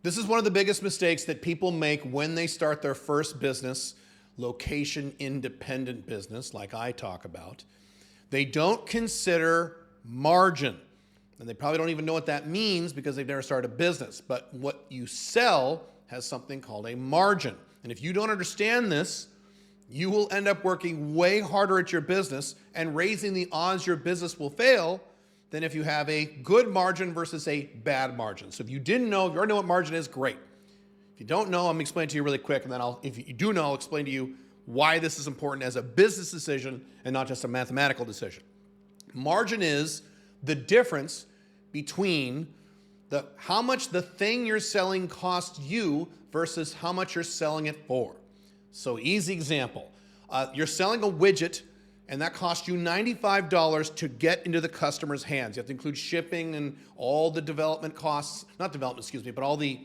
This is one of the biggest mistakes that people make when they start their first business, location independent business, like I talk about. They don't consider margin. And they probably don't even know what that means because they've never started a business. But what you sell has something called a margin. And if you don't understand this, you will end up working way harder at your business and raising the odds your business will fail than if you have a good margin versus a bad margin. So if you didn't know, if you already know what margin is, great. If you don't know, I'm going to explain to you really quick, and then if you do know, I'll explain to you why this is important as a business decision and not just a mathematical decision. Margin is the difference between how much the thing you're selling costs you versus how much you're selling it for. So easy example, you're selling a widget and that costs you $95 to get into the customer's hands. You have to include shipping and all the development costs, not development, excuse me, but all the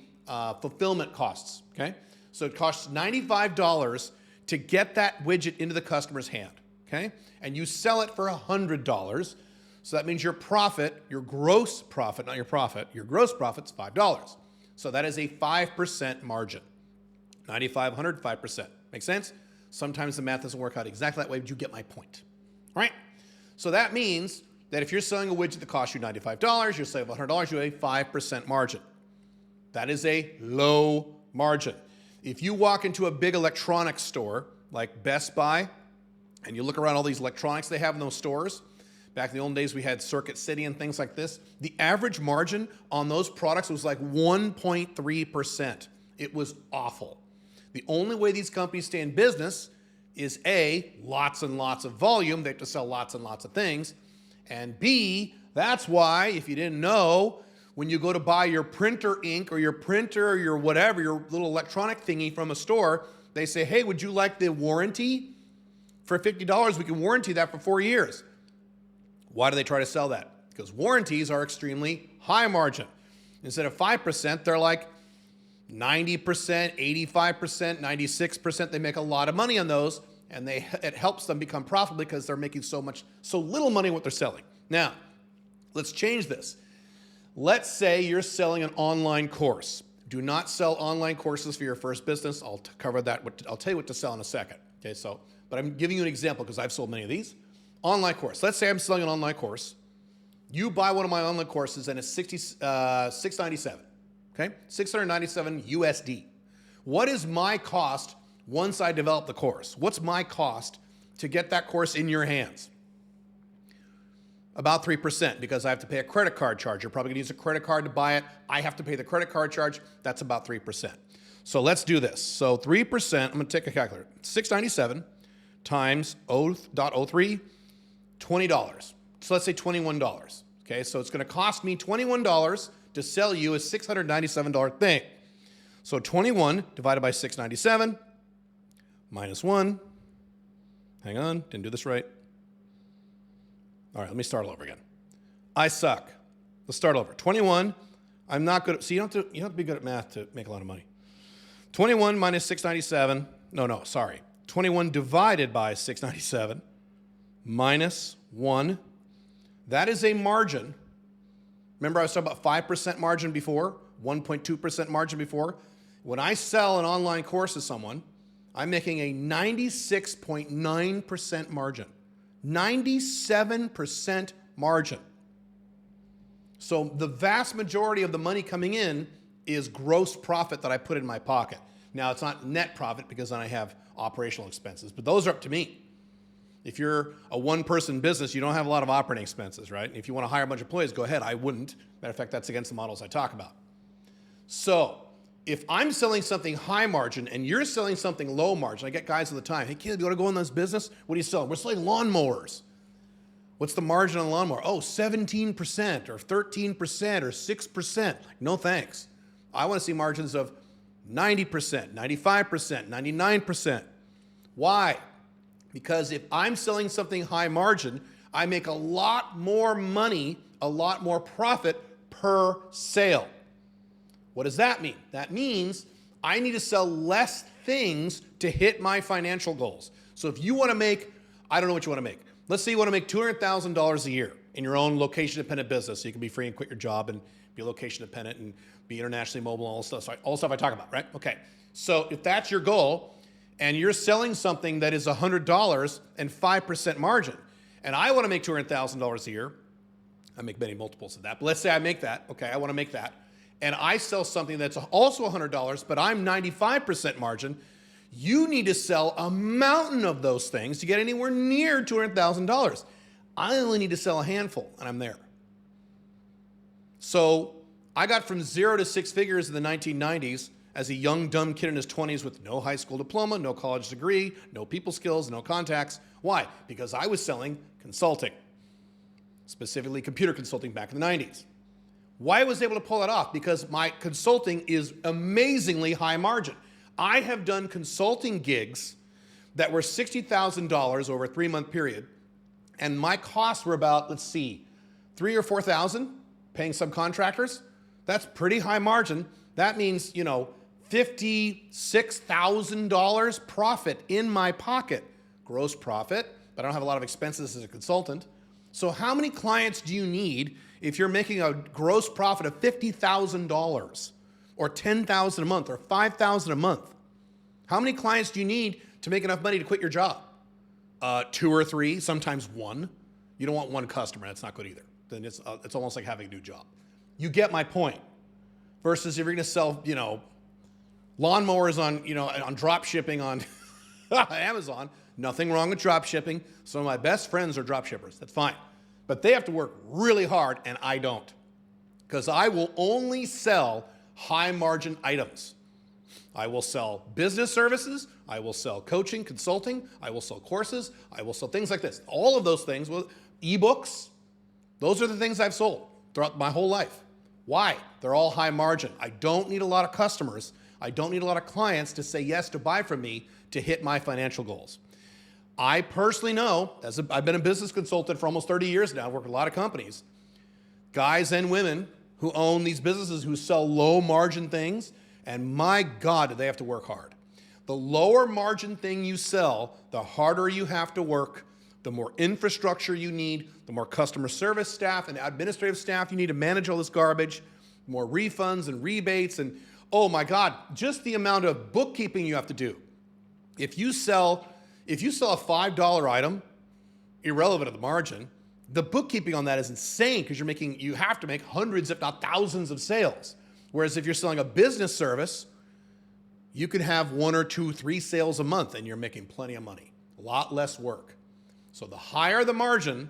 fulfillment costs, okay? So it costs $95 to get that widget into the customer's hand, okay? And you sell it for $100. So that means your profit, your gross profit, not your profit, your gross profit's $5. So that is a 5% margin. 95, 100, 5%. Make sense? Sometimes the math doesn't work out exactly that way, but you get my point, right? So that means that if you're selling a widget that costs you $95, you're selling $100, you have a 5% margin. That is a low margin. If you walk into a big electronics store like Best Buy, and you look around all these electronics they have in those stores, back in the old days we had Circuit City and things like this, the average margin on those products was like 1.3%. It was awful. The only way these companies stay in business is A, lots and lots of volume. They have to sell lots and lots of things. And B, that's why, if you didn't know, when you go to buy your printer ink or your printer or your whatever, your little electronic thingy from a store, they say, hey, would you like the warranty? For $50, we can warranty that for 4 years. Why do they try to sell that? Because warranties are extremely high margin. Instead of 5%, they're like 90%, 85%, 96%. They make a lot of money on those, and it helps them become profitable because they're making so little money on what they're selling. Now, let's change this. Let's say you're selling an online course. Do not sell online courses for your first business. I'll cover that. I'll tell you what to sell in a second. Okay, but I'm giving you an example because I've sold many of these. Online course. Let's say I'm selling an online course. You buy one of my online courses and it's $697. Okay, $697 USD. What is my cost once I develop the course? What's my cost to get that course in your hands? About 3%, because I have to pay a credit card charge. You're probably gonna use a credit card to buy it. I have to pay the credit card charge. That's about 3%. So let's do this. So 3%, I'm gonna take a calculator. 697 times 0.03, $20. So let's say $21. Okay, so it's gonna cost me $21 to sell you a $697 thing. So 21 divided by 697 minus 1. Hang on, didn't do this right. All right, let me start all over again. I suck. Let's start over. 21, I'm not good at, see, you don't have to be good at math to make a lot of money. 21 minus 697, sorry. 21 divided by 697 minus 1. That is a margin. Remember I was talking about 5% margin before, 1.2% margin before? When I sell an online course to someone, I'm making a 96.9% margin. 97% margin. So the vast majority of the money coming in is gross profit that I put in my pocket. Now it's not net profit because then I have operational expenses, but those are up to me. If you're a one-person business, you don't have a lot of operating expenses, right? If you want to hire a bunch of employees, go ahead. I wouldn't. Matter of fact, that's against the models I talk about. So if I'm selling something high margin and you're selling something low margin, I get guys all the time, hey kid, you want to go in this business? What are you selling? We're selling lawnmowers. What's the margin on a lawnmower? Oh, 17% or 13% or 6%. No thanks. I want to see margins of 90%, 95%, 99%. Why? Because if I'm selling something high margin, I make a lot more money, a lot more profit per sale. What does that mean? That means I need to sell less things to hit my financial goals. So if you want to make, I don't know what you want to make. Let's say you want to make $200,000 a year. in your own location-dependent business. So you can be free and quit your job and be location-dependent and be internationally mobile, all the stuff I talk about, right? Okay. So if that's your goal and you're selling something that is $100 and 5% margin, and I want to make $200,000 a year, I make many multiples of that, but let's say I make that, okay, I want to make that, and I sell something that's also $100, but I'm 95% margin, you need to sell a mountain of those things to get anywhere near $200,000. I only need to sell a handful, and I'm there. So I got from 0 to 6 figures in the 1990s as a young, dumb kid in his 20s with no high school diploma, no college degree, no people skills, no contacts. Why? Because I was selling consulting, specifically computer consulting back in the 90s. Why I was able to pull that off? Because my consulting is amazingly high margin. I have done consulting gigs that were $60,000 over a 3-month period, and my costs were about, let's see, $3,000 or $4,000 paying subcontractors. That's pretty high margin. That means, $56,000 profit in my pocket, gross profit, but I don't have a lot of expenses as a consultant. So how many clients do you need if you're making a gross profit of $50,000 or $10,000 a month or $5,000 a month? How many clients do you need to make enough money to quit your job? 2 or 3, sometimes 1. You don't want 1 customer. That's not good either. Then it's almost like having a new job. You get my point. Versus if you're going to sell, lawnmowers on drop shipping on Amazon. Nothing wrong with drop shipping. Some of my best friends are drop shippers. That's fine. But they have to work really hard, and I don't. Because I will only sell high margin items. I will sell business services. I will sell coaching, consulting. I will sell courses. I will sell things like this. All of those things, ebooks, those are the things I've sold throughout my whole life. Why? They're all high margin. I don't need a lot of customers. I don't need a lot of clients to say yes to buy from me to hit my financial goals. I personally know, I've been a business consultant for almost 30 years now, I've worked with a lot of companies, guys and women who own these businesses who sell low margin things, and my God, do they have to work hard. The lower margin thing you sell, the harder you have to work, the more infrastructure you need, the more customer service staff and administrative staff you need to manage all this garbage, more refunds and rebates, and oh my God, just the amount of bookkeeping you have to do. If you sell a $5 item, irrelevant of the margin, the bookkeeping on that is insane because you have to make hundreds, if not thousands of sales. Whereas if you're selling a business service, you could have 1 or 2, 3 sales a month and you're making plenty of money. A lot less work. So the higher the margin,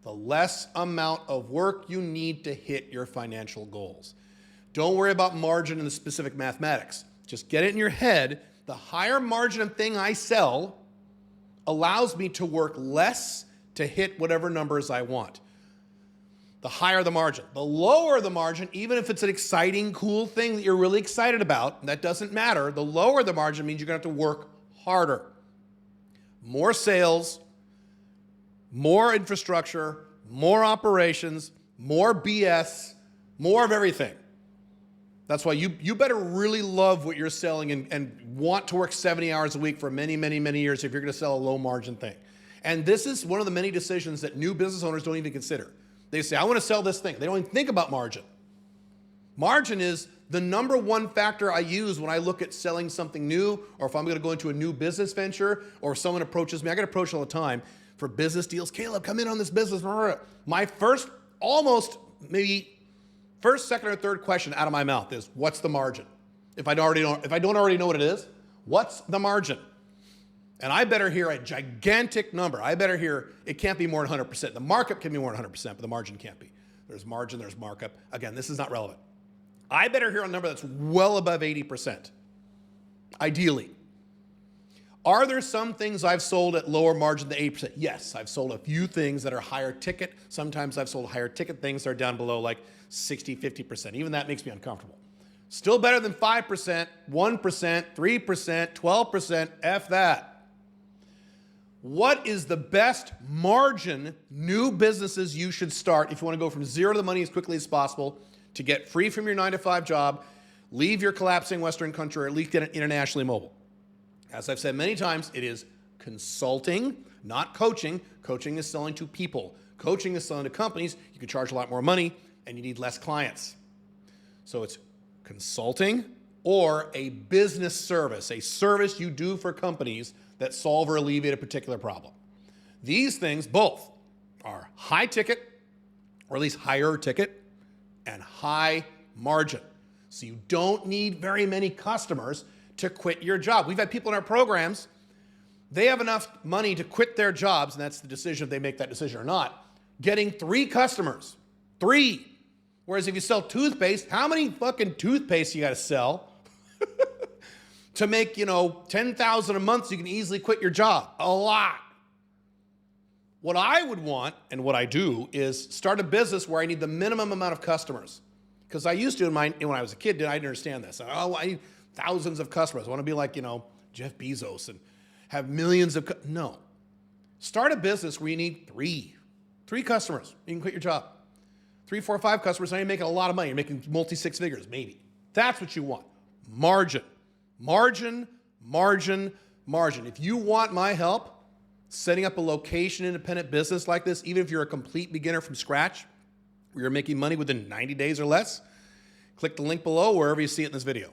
the less amount of work you need to hit your financial goals. Don't worry about margin in the specific mathematics. Just get it in your head. The higher margin thing I sell allows me to work less to hit whatever numbers I want. The higher the margin. The lower the margin, even if it's an exciting, cool thing that you're really excited about, that doesn't matter. The lower the margin means you're going to have to work harder. More sales, more infrastructure, more operations, more BS, more of everything. That's why you better really love what you're selling and want to work 70 hours a week for many, many, many years if you're going to sell a low margin thing. And this is one of the many decisions that new business owners don't even consider. They say, I want to sell this thing. They don't even think about margin. Margin is the number one factor I use when I look at selling something new, or if I'm going to go into a new business venture, or if someone approaches me. I get approached all the time for business deals. Caleb, come in on this business. My first, second, or third question out of my mouth is, what's the margin? If I don't already know what it is, what's the margin? And I better hear a gigantic number. I better hear it can't be more than 100%. The markup can be more than 100%, but the margin can't be. There's margin, there's markup. Again, this is not relevant. I better hear a number that's well above 80%, ideally. Are there some things I've sold at lower margin than 80%? Yes, I've sold a few things that are higher ticket. Sometimes I've sold higher ticket things that are down below like 60, 50%. Even that makes me uncomfortable. Still better than 5%, 1%, 3%, 12%, F that. What is the best margin new businesses you should start if you want to go from zero to the money as quickly as possible to get free from your 9-to-5 job, leave your collapsing Western country, or at least get it internationally mobile? As I've said many times, it is consulting, not coaching. Coaching is selling to people. Coaching is selling to companies. You can charge a lot more money and you need less clients. So it's consulting or a business service, a service you do for companies that solve or alleviate a particular problem. These things both are high ticket, or at least higher ticket, and high margin. So you don't need very many customers to quit your job. We've had people in our programs, they have enough money to quit their jobs, and that's the decision if they make that decision or not, getting 3 customers. 3. Whereas if you sell toothpaste, how many fucking toothpaste you got to sell to make, $10,000 a month so you can easily quit your job? A lot. What I would want, and what I do, is start a business where I need the minimum amount of customers. Because I used to, when I was a kid, I didn't understand this. I need thousands of customers. I want to be like, Jeff Bezos and have millions of, no. Start a business where you need 3 customers. You can quit your job. 3, 4, 5 customers, now you're making a lot of money. You're making multi-6 figures, maybe. That's what you want. Margin. Margin, margin, margin. If you want my help setting up a location-independent business like this, even if you're a complete beginner from scratch, where you're making money within 90 days or less, click the link below wherever you see it in this video.